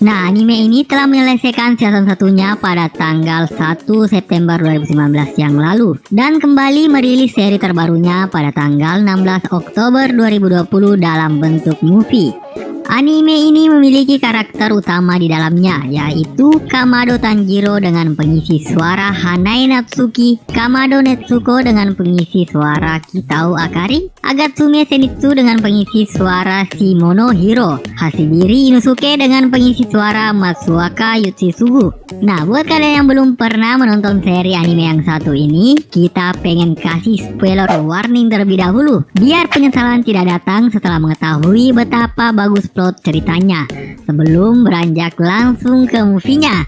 Nah, anime ini telah menyelesaikan season satunya pada tanggal 1 September 2019 yang lalu dan kembali merilis seri terbarunya pada tanggal 16 Oktober 2020 dalam bentuk movie. Anime ini memiliki karakter utama di dalamnya, yaitu Kamado Tanjiro dengan pengisi suara Hanae Natsuki, Kamado Netsuko dengan pengisi suara Kitao Akari, Agatsume Zenitsu dengan pengisi suara Shimono Hiro, Hashibiri Inosuke dengan pengisi suara Matsuoka Yutsisugu. Nah, buat kalian yang belum pernah menonton seri anime yang satu ini, kita pengen kasih spoiler warning terlebih dahulu, biar penyesalan tidak datang setelah mengetahui betapa bagus plot ceritanya. Sebelum beranjak langsung ke movie-nya,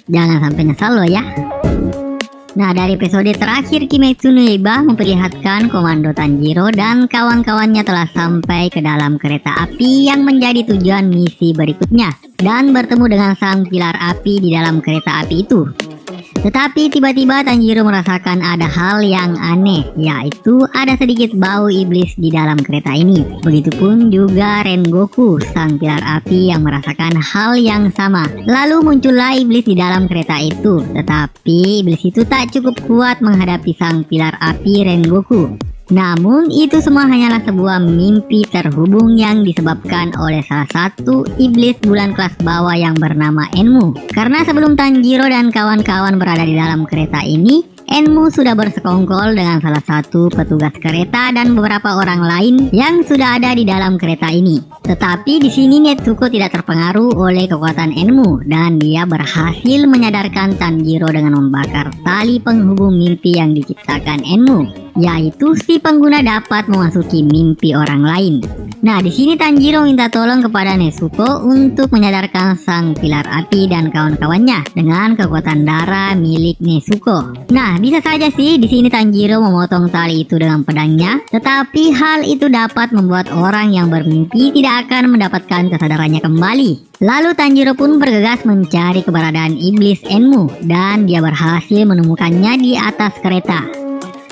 jangan sampai nyesal loh ya. Nah, dari episode terakhir Kimetsu no Yaiba memperlihatkan Komando Tanjiro dan kawan-kawannya telah sampai ke dalam kereta api yang menjadi tujuan misi berikutnya dan bertemu dengan sang pilar api di dalam kereta api itu. Tetapi tiba-tiba Tanjiro merasakan ada hal yang aneh, yaitu ada sedikit bau iblis di dalam kereta ini. Begitupun juga Rengoku, sang pilar api yang merasakan hal yang sama. Lalu muncullah iblis di dalam kereta itu, tetapi iblis itu tak cukup kuat menghadapi sang pilar api Rengoku. Namun itu semua hanyalah sebuah mimpi terhubung yang disebabkan oleh salah satu iblis bulan kelas bawah yang bernama Enmu. Karena sebelum Tanjiro dan kawan-kawan berada di dalam kereta ini, Enmu sudah bersekongkol dengan salah satu petugas kereta dan beberapa orang lain yang sudah ada di dalam kereta ini. Tetapi di sini Netsuko tidak terpengaruh oleh kekuatan Enmu dan dia berhasil menyadarkan Tanjiro dengan membakar tali penghubung mimpi yang diciptakan Enmu, yaitu si pengguna dapat memasuki mimpi orang lain. Nah, di sini Tanjiro minta tolong kepada Netsuko untuk menyadarkan sang pilar api dan kawan-kawannya dengan kekuatan darah milik Netsuko. Nah, bisa saja sih di sini Tanjiro memotong tali itu dengan pedangnya, tetapi hal itu dapat membuat orang yang bermimpi tidak akan mendapatkan kesadarannya kembali. Lalu Tanjiro pun bergegas mencari keberadaan iblis Enmu dan dia berhasil menemukannya di atas kereta.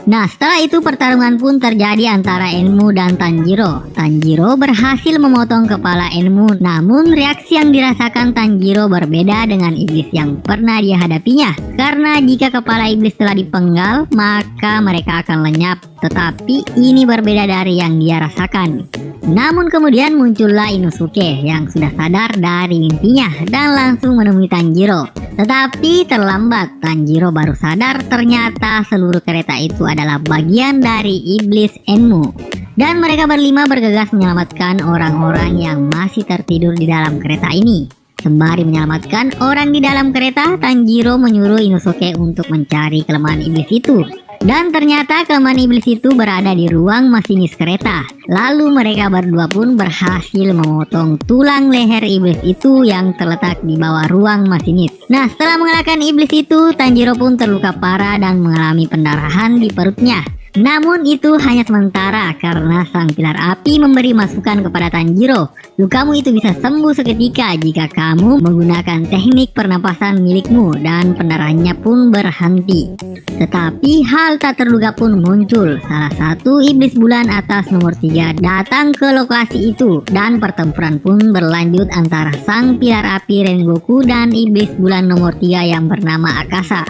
Nah, setelah itu pertarungan pun terjadi antara Enmu dan Tanjiro. Tanjiro berhasil memotong kepala Enmu, namun reaksi yang dirasakan Tanjiro berbeda dengan iblis yang pernah dia hadapinya. Karena jika kepala iblis telah dipenggal, maka mereka akan lenyap. Tetapi ini berbeda dari yang dia rasakan. Namun kemudian muncullah Inosuke yang sudah sadar dari mimpinya dan langsung menemui Tanjiro. Tetapi terlambat, Tanjiro baru sadar ternyata seluruh kereta itu adalah bagian dari iblis Enmu. Dan mereka berlima bergegas menyelamatkan orang-orang yang masih tertidur di dalam kereta ini. Sembari menyelamatkan orang di dalam kereta, Tanjiro menyuruh Inosuke untuk mencari kelemahan iblis itu. Dan ternyata kelemahan iblis itu berada di ruang masinis kereta. Lalu mereka berdua pun berhasil memotong tulang leher iblis itu yang terletak di bawah ruang masinis. Nah, setelah mengalahkan iblis itu, Tanjiro pun terluka parah dan mengalami pendarahan di perutnya. Namun itu hanya sementara karena sang pilar api memberi masukan kepada Tanjiro. Lukamu itu bisa sembuh seketika jika kamu menggunakan teknik pernapasan milikmu, dan pendarahannya pun berhenti. Tetapi hal tak terduga pun muncul. Salah satu iblis bulan atas nomor 3 datang ke lokasi itu dan pertempuran pun berlanjut antara sang pilar api Rengoku dan iblis bulan nomor 3 yang bernama Akasa.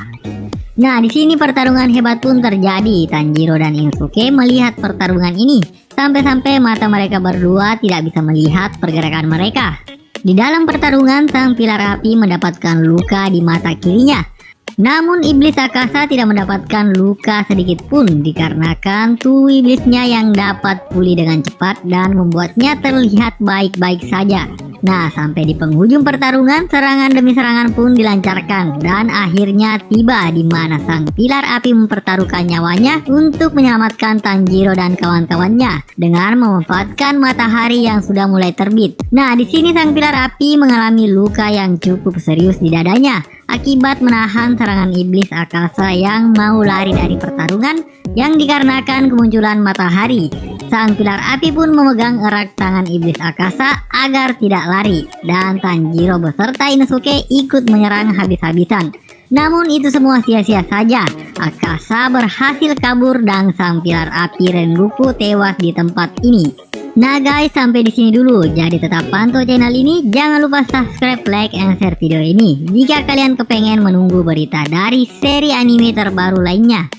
Nah, di sini pertarungan hebat pun terjadi. Tanjiro dan Inosuke melihat pertarungan ini sampai-sampai mata mereka berdua tidak bisa melihat pergerakan mereka. Di dalam pertarungan, sang pilar api mendapatkan luka di mata kirinya. Namun iblis Akasa tidak mendapatkan luka sedikit pun dikarenakan tubuh iblisnya yang dapat pulih dengan cepat dan membuatnya terlihat baik-baik saja. Nah, sampai di penghujung pertarungan, serangan demi serangan pun dilancarkan dan akhirnya tiba di mana sang pilar api mempertaruhkan nyawanya untuk menyelamatkan Tanjiro dan kawan-kawannya dengan memanfaatkan matahari yang sudah mulai terbit. Nah, di sini sang pilar api mengalami luka yang cukup serius di dadanya akibat menahan serangan iblis Akasa yang mau lari dari pertarungan yang dikarenakan kemunculan matahari. Sang pilar api pun memegang erat tangan iblis Akasa agar tidak lari, dan Tanjiro beserta Inosuke ikut menyerang habis-habisan. Namun itu semua sia-sia saja. Akasa berhasil kabur dan sang pilar api Rengoku tewas di tempat ini. Nah guys, sampai di sini dulu. Jadi tetap pantau channel ini. Jangan lupa subscribe, like, and share video ini jika kalian kepengen menunggu berita dari seri anime terbaru lainnya.